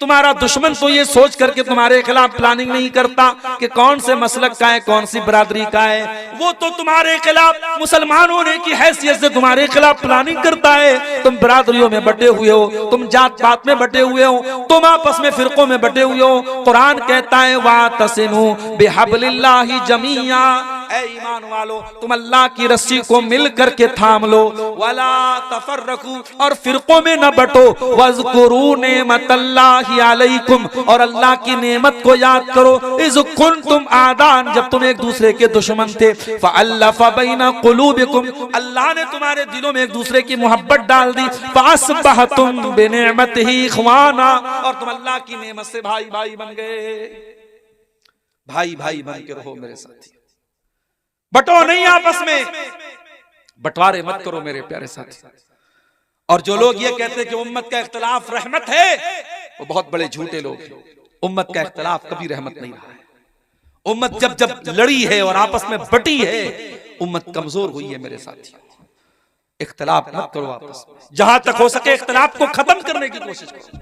तुम्हारा दुश्मन तो ये सोच करके तुम्हारे खिलाफ प्लानिंग नहीं करता कि कौन से मसलक का है, कौन सी बरादरी का है, वो तो तुम्हारे खिलाफ मुसलमान होने की हैसियत से तुम्हारे खिलाफ प्लानिंग करता है। तुम बरादरियों में बटे हुए हो, तुम जात पात में बटे हुए हो, तुम आपस में फिरकों में बटे हुए हो। कुरान कहता है वातसिमू बिहब्लिल्लाहि जमीआ, ऐ ईमान वालो तुम अल्लाह की रस्सी को मिल करके थाम लो, वला तफर्रकू, और फिरकों में न बटो, वज़कुरू नेमतल्लाहि अलैकुम, और अल्लाह की नेमत को याद करो, इज़ कुंतुम आदान, जब तुम एक दूसरे के दुश्मन थे, फ़अल्लफ़ बैन क़ुलूबिकुम, अल्लाह ने तुम्हारे दिलों में एक दूसरे की मोहब्बत डाल दी, फ़अस्बहतुम बिनिअमतिही इख़वाना, और तुम अल्लाह की नेमत से भाई भाई बन गए। भाई भाई बन के रहो मेरे साथी, बटो नहीं आपस में, बंटवारे मत करो मेरे प्यारे साथी। और जो लोग ये कहते हैं कि उम्मत का इख्तिलाफ रहमत है, वो बहुत बड़े झूठे लोग हैं। उम्मत का इख्तिलाफ कभी रहमत नहीं रहा है। उम्मत जब जब लड़ी है और आपस में बटी है, उम्मत कमजोर हुई है मेरे साथी। इख्तिलाफ मत करो आपस में, जहां तक हो सके इख्तिलाफ को खत्म करने की कोशिश करो।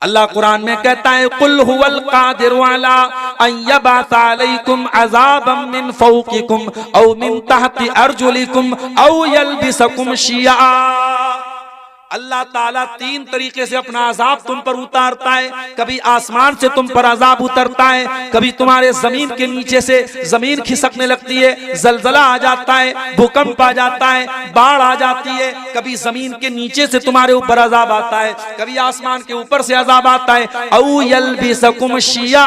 अल्लाह कुरान में कहता है कुल हुवल कादिरु अला अन यबअसा अलैकुम अज़ाबम मिन फौकिकुम औ मिन तहति अर्जुलिकुम औ यल्बिसकुम शिया। अल्लाह ताला तीन तरीके से अपना अजाब तुम पर उतारता है। कभी आसमान से तुम पर अजाब उतरता है, कभी तुम्हारे जमीन के नीचे से जमीन खिसकने लगती है, जलजला आ जाता है, भूकंप आ जाता है, बाढ़ आ जाती है। कभी जमीन के नीचे से तुम्हारे ऊपर अजाब आता है, कभी आसमान के ऊपर से अजाब आता है। औ यल्बिसकुम शिया,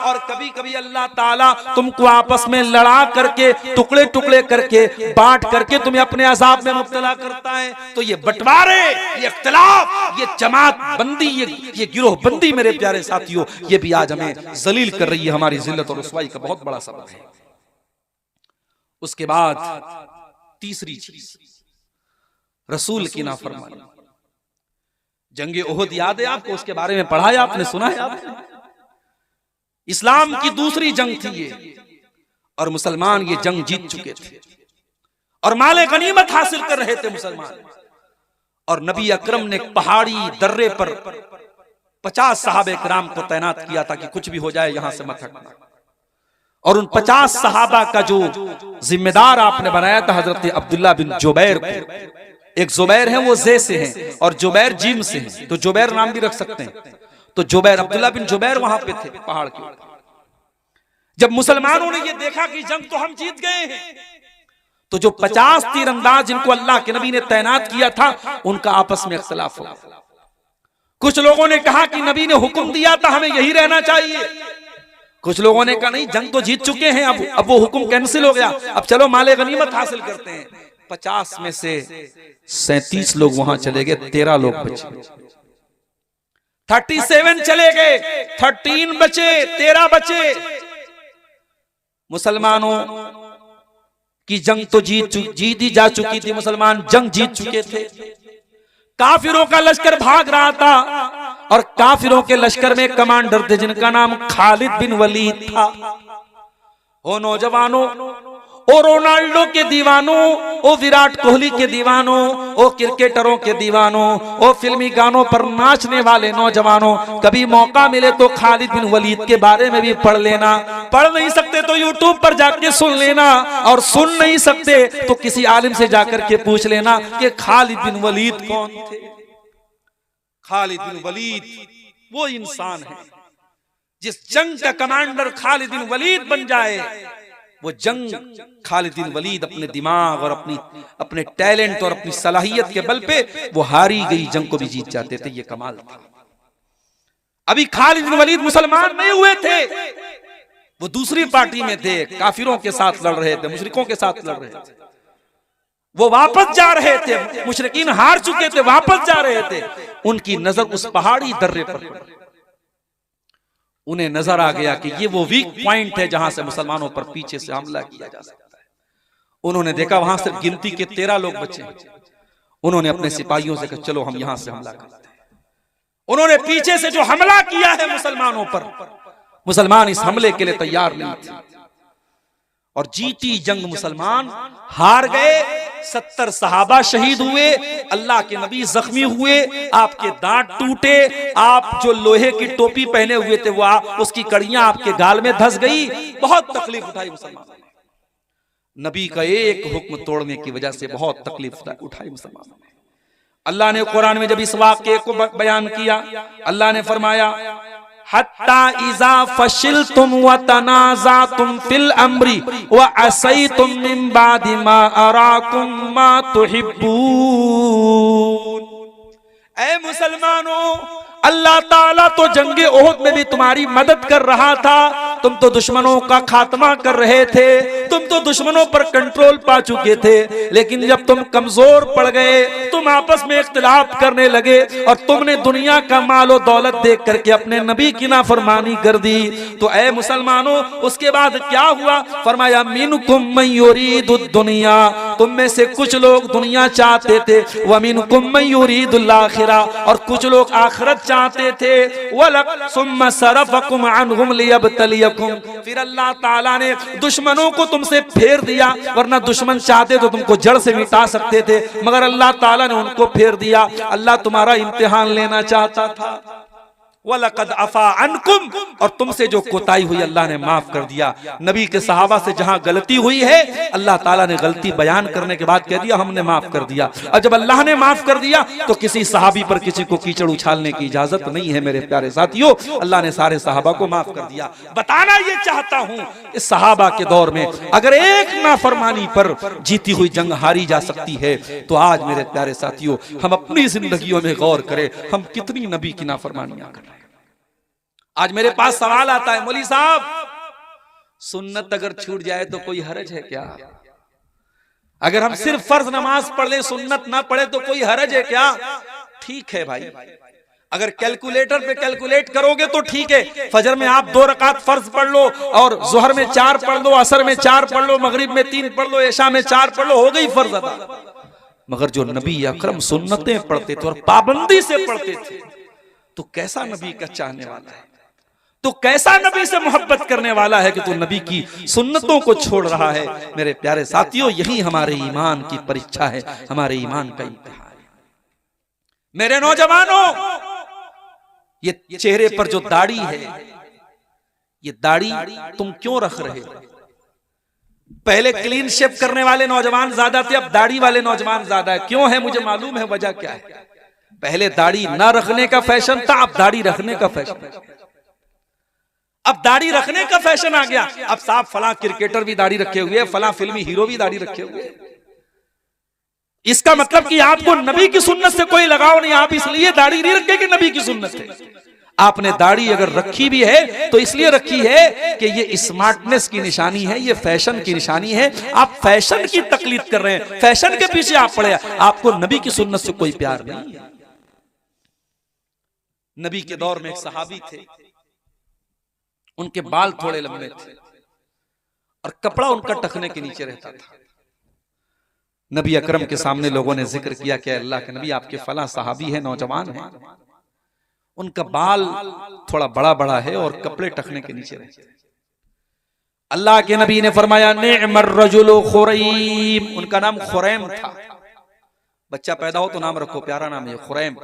और कभी कभी अल्लाह ताला तुमको आपस में लड़ा करके, टुकड़े टुकड़े करके, बांट करके तुम्हें अपने अजाब में मुब्तला करता है। तो ये बंटवारे, ये इख्तिलाफ, ये जमात बंदी, ये गिरोह बंदी मेरे प्यारे साथियों, ये भी आज हमें जलील कर रही है, हमारी जिल्लत और रुसवाई का बहुत बड़ा सबब है। उसके बाद तीसरी चीज रसूल की नाफरमानी। जंगे ओहद याद है आपको? उसके बारे में पढ़ा है आपने, सुना है आपने? इस्लाम की दूसरी जंग थी ये, और मुसलमान ये जंग जीत चुके थे और माले गनीमत हासिल कर रहे थे मुसलमान। और नबी अकरम ने पहाड़ी दर्रे पर 50 सहाबे किराम को तैनात किया था कि कुछ भी हो जाए यहां से मत हटना। और उन 50 सहाबा का जो जिम्मेदार आपने बनाया था हजरत अब्दुल्ला बिन जुबैर को। एक जुबैर है वो जे से हैं और जुबैर जीम से हैं, तो जुबैर नाम भी रख सकते हैं। तो जुबैर, अब्दुल्ला बिन जुबैर वहां पे थे पहाड़ के ऊपर। जब मुसलमानों ने ये देखा कि जंग तो हम जीत गए हैं, तो जो 50 तीरंदाज जिनको अल्लाह के नबी ने तैनात किया था, उनका आपस में इख्तिलाफ हो। कुछ लोगों ने कहा कि नबी ने हुक्म दिया था हमें यही रहना चाहिए। कुछ लोगों ने कहा नहीं, जंग तो जीत चुके हैं, अब वो हुक्म कैंसिल हो गया, अब चलो माले गनीमत हासिल करते हैं। 50 में से 37 लोग वहां चले गए, 13 लोग बचे। 37 चले गए, 13 बचे, 13 बचे। मुसलमानों की जंग तो जीती जा चुकी थी, मुसलमान जंग जीत चुके थे। काफिरों का लश्कर भाग रहा था और काफिरों के लश्कर में कमांडर थे जिनका नाम खालिद बिन वलीद था। ओ नौजवानों, ओ रोनाल्डो के दीवानों, ओ विराट कोहली के दीवानों, ओ क्रिकेटरों के दीवानों, ओ फिल्मी गानों पर नाचने वाले नौजवानों, कभी मौका मिले तो खालिद बिन वलीद के बारे में भी पढ़ लेना। पढ़ नहीं सकते तो यूट्यूब पर जाके सुन लेना, और सुन नहीं सकते तो किसी आलिम से जाकर के पूछ लेना कि खालिद बिन वलीद कौन थे। खालिद बिन वलीद वो इंसान है जिस जंग का कमांडर खालिद बिन वलीद बन जाए, वो जंग खालिद बिन वलीद अपने दिमाग और अपने टैलेंट और अपनी सलाहियत के बल पे वो हारी गई जंग को भी जीत जाते थे। ये कमाल था। अभी खालिद बिन वलीद मुसलमान नहीं हुए थे, वो दूसरी पार्टी में थे, काफिरों के साथ लड़ रहे थे, मुशरिकों के साथ लड़ रहे थे। वो वापस जा रहे थे, मुशरिकीन हार चुके थे, वापस जा रहे थे। उनकी नजर उस पहाड़ी दर्रे पर पड़ी। उन्हें नजर आ गया कि ये वो वीक पॉइंट है जहां से मुसलमानों पर पीछे से हमला किया जा सकता है। उन्होंने देखा वहां सिर्फ गिनती के 13 लोग बचे। उन्होंने अपने सिपाहियों से कहा चलो हम यहां से हमला करते हैं। उन्होंने पीछे से जो हमला किया है मुसलमानों पर, मुसलमान इस हमले के लिए तैयार नहीं थे और जीती जंग मुसलमान हार गए। 70 सहाबा शहीद हुए, अल्लाह के नबी जख्मी हुए, आपके दांत टूटे, आप जो लोहे की टोपी पहने हुए थे वो उसकी कड़ियां आपके गाल में धंस गई। बहुत तकलीफ उठाई मुसलमानों ने। नबी का एक हुक्म तोड़ने की वजह से बहुत तकलीफ उठाई मुसलमानों ने। अल्लाह ने कुरान में जब इस वाक़े को बयान किया, अल्लाह ने फरमाया हत्ता इज़ा फशिलतुम व तनाज़अतुम फिल अम्री व असैतुम मिन बादि मा अराकुम मा तुहिब्बून। ऐ मुसलमानों, अल्लाह ताला तो जंगे ओहद में भी तुम्हारी मदद कर रहा था। तुम तो दुश्मनों का खात्मा कर रहे थे, तुम तो दुश्मनों पर कंट्रोल पा चुके थे, लेकिन जब तुम कमजोर पड़ गए, तुम आपस में इख्तिलाफ करने लगे और तुमने दुनिया का मालो दौलत देख करके अपने नबी की नाफरमानी कर दी। तो ऐ मुसलमानों, उसके बाद क्या हुआ? फरमाया मिनकुम मन युरीदुद दुनिया, तुम में से कुछ लोग दुनिया चाहते थे, व मिनकुम मन युरीदुल आखिरा, और कुछ लोग आखिरत चाहते थे। वलक सुम्मा सरफकुम अन्हुम लियब्तलियकुम, फिर अल्लाह ताला ने दुश्मनों को तुमसे फेर दिया, वरना दुश्मन चाहते तो तुमको जड़ से मिटा सकते थे, मगर अल्लाह ताला ने उनको फेर दिया। अल्लाह तुम्हारा इम्तिहान लेना चाहता था। वलक़द अफ़ा अन्कुम, और तुमसे जो कोताही हुई अल्लाह ने माफ कर दिया। नबी के सहाबा से जहां गलती हुई है, अल्लाह ताला ने गलती बयान करने के बाद कह दिया हमने माफ कर दिया। और जब अल्लाह ने माफ कर दिया तो किसी सहाबी पर किसी को कीचड़ उछालने की इजाजत नहीं है। मेरे प्यारे साथियों, अल्लाह ने सारे सहाबा को माफ कर दिया। बताना ये चाहता हूं, इस सहाबा के दौर में अगर एक नाफरमानी पर जीती हुई जंग हारी जा सकती है, तो आज मेरे प्यारे साथियों हम अपनी जिंदगियों में गौर करें, हम कितनी नबी की नाफरमानियां कर रहे हैं। आज मेरे पास सवाल आता है, मौली साहब सुन्नत अगर छूट जाए तो कोई हरज है क्या? अगर हम सिर्फ फर्ज नमाज पढ़ लें, सुन्नत ना पढ़े तो कोई हरज है क्या? ठीक है भाई, अगर कैलकुलेटर पे कैलकुलेट करोगे तो ठीक है। फजर में आप 2 रकात फर्ज पढ़ लो, और जोहर में 4 पढ़ लो, असर में 4 पढ़ लो, मगरिब में 3 पढ़ लो, इशा में 4 पढ़ लो, हो गई फर्ज अदा। मगर जो नबी अकरम सुन्नतें पढ़ते थे और पाबंदी से पढ़ते थे, तो कैसा नबी का चाहने वाला है, तो कैसा नबी से मोहब्बत करने वाला है कि तू नबी की सुन्नतों को छोड़ रहा है। मेरे प्यारे साथियों, यही हमारे ईमान की परीक्षा है, हमारे ईमान का इम्तिहान है। मेरे नौजवानों, ये चेहरे पर जो दाढ़ी है, ये दाढ़ी तुम क्यों रख रहे हो? पहले क्लीन शेव करने वाले नौजवान ज्यादा थे, अब दाढ़ी वाले नौजवान ज्यादा है। क्यों है मुझे मालूम है, वजह क्या है। पहले दाढ़ी ना रखने का फैशन था, अब दाढ़ी रखने का फैशन है। अब दाढ़ी रखने का फैशन आ गया। अब साहब फलां क्रिकेटर भी दाढ़ी रखे हुए, फलां फिल्मी हीरो भी दाढ़ी रखे हुए। इसका मतलब कि आपको नबी की सुन्नत से कोई लगाव नहीं, आप इसलिए दाढ़ी नहीं रखे कि नबी की सुन्नत है। आपने दाढ़ी अगर रखी भी है तो इसलिए रखी है कि ये स्मार्टनेस की निशानी है, ये फैशन की निशानी है। आप फैशन की तकलीद कर रहे हैं, फैशन के पीछे आप पड़े, आपको नबी की सुन्नत से कोई प्यार नहीं है। नबी के दौर में एक सहाबी थे, उनके बाल थोड़े लंबे थे और कपड़ा उनका टखने के नीचे रहता था। नबी अकरम के सामने लोगों ने जिक्र किया कि अल्लाह के नबी आपके फला सहाबी है, नौजवान है, उनका बाल थोड़ा बड़ा बड़ा है और कपड़े टखने के नीचे रहते हैं। अल्लाह के नबी ने फरमाया निअमर रजुलु खुरैम, उनका नाम खुरैम था। बच्चा पैदा हो तो नाम रखो, प्यारा नाम है खुरैम।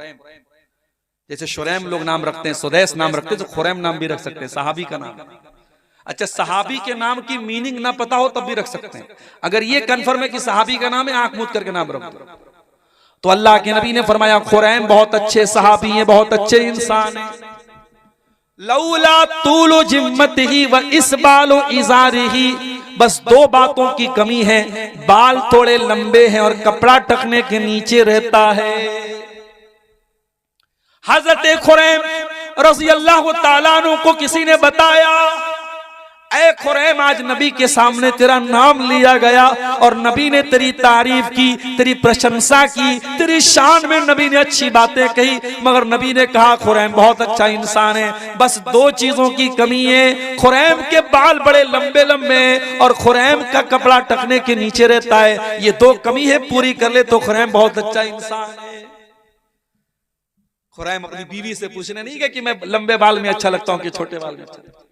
जैसे शुरैम लोग नाम रखते हैं, सुदैस नाम रखते हैं, तो खुरैम नाम भी रख सकते हैं, सहाबी का नाम। अच्छा, सहाबी के नाम की मीनिंग ना पता हो तब भी रख सकते हैं। अगर ये कन्फर्म है कि सहाबी का नाम है, आंख मूंद करके नाम रख दो। तो अल्लाह के नबी ने फरमाया खुरैम बहुत अच्छे सहाबी हैं, बहुत अच्छे इंसान हैं। लौला तूलु जिम्मतिही व इसबालु इजारिही, बस 2 बातों की कमी है, बाल थोड़े लंबे हैं और कपड़ा टखने के नीचे रहता है। हजरत खुरैम रज़ियल्लाहु ताला अन्हु को किसी ने बताया, ऐ खुरैम, आज नबी के सामने तेरा नाम लिया गया और नबी ने तेरी तारीफ की, तेरी प्रशंसा की, तेरी शान में नबी ने अच्छी बातें कही, मगर नबी ने कहा खुरैम बहुत अच्छा इंसान है, बस दो चीजों की कमी है, खुरैम के बाल बड़े लंबे लंबे और खुरैम का कपड़ा टखने के नीचे रहता है, ये दो कमी है, पूरी कर ले तो खुरैम बहुत अच्छा इंसान है। खुरैम अपनी बीवी से पूछने नहीं गया कि मैं लंबे बाल में अच्छा लगता हूं कि छोटे बाल में अच्छा लगता हूं।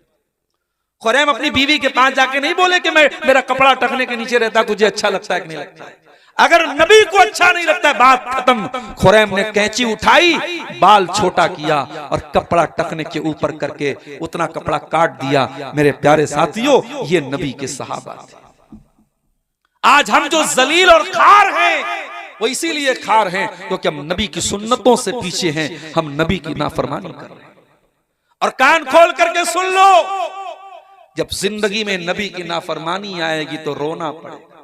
खुरैम अपनी बीवी के पास जाके नहीं बोले कि मेरा कपड़ा टखने के नीचे रहता, तुझे अच्छा लगता है कि नहीं लगता है। अगर नबी को अच्छा नहीं लगता है, बात खत्म। खुरैम ने कैंची उठाई, बाल छोटा किया और कपड़ा टखने के ऊपर करके उतना कपड़ा काट दिया। मेरे प्यारे साथियों, ये नबी के सहाबा थे। आज हम जो जलील और खार हैं, वो इसीलिए खार हैं क्योंकि हम नबी की सुन्नतों से पीछे हैं, हम नबी की नाफरमानी कर रहे हैं। और कान खोल करके सुन लो, जब जिंदगी में नबी की नाफरमानी आएगी तो रोना पड़ेगा।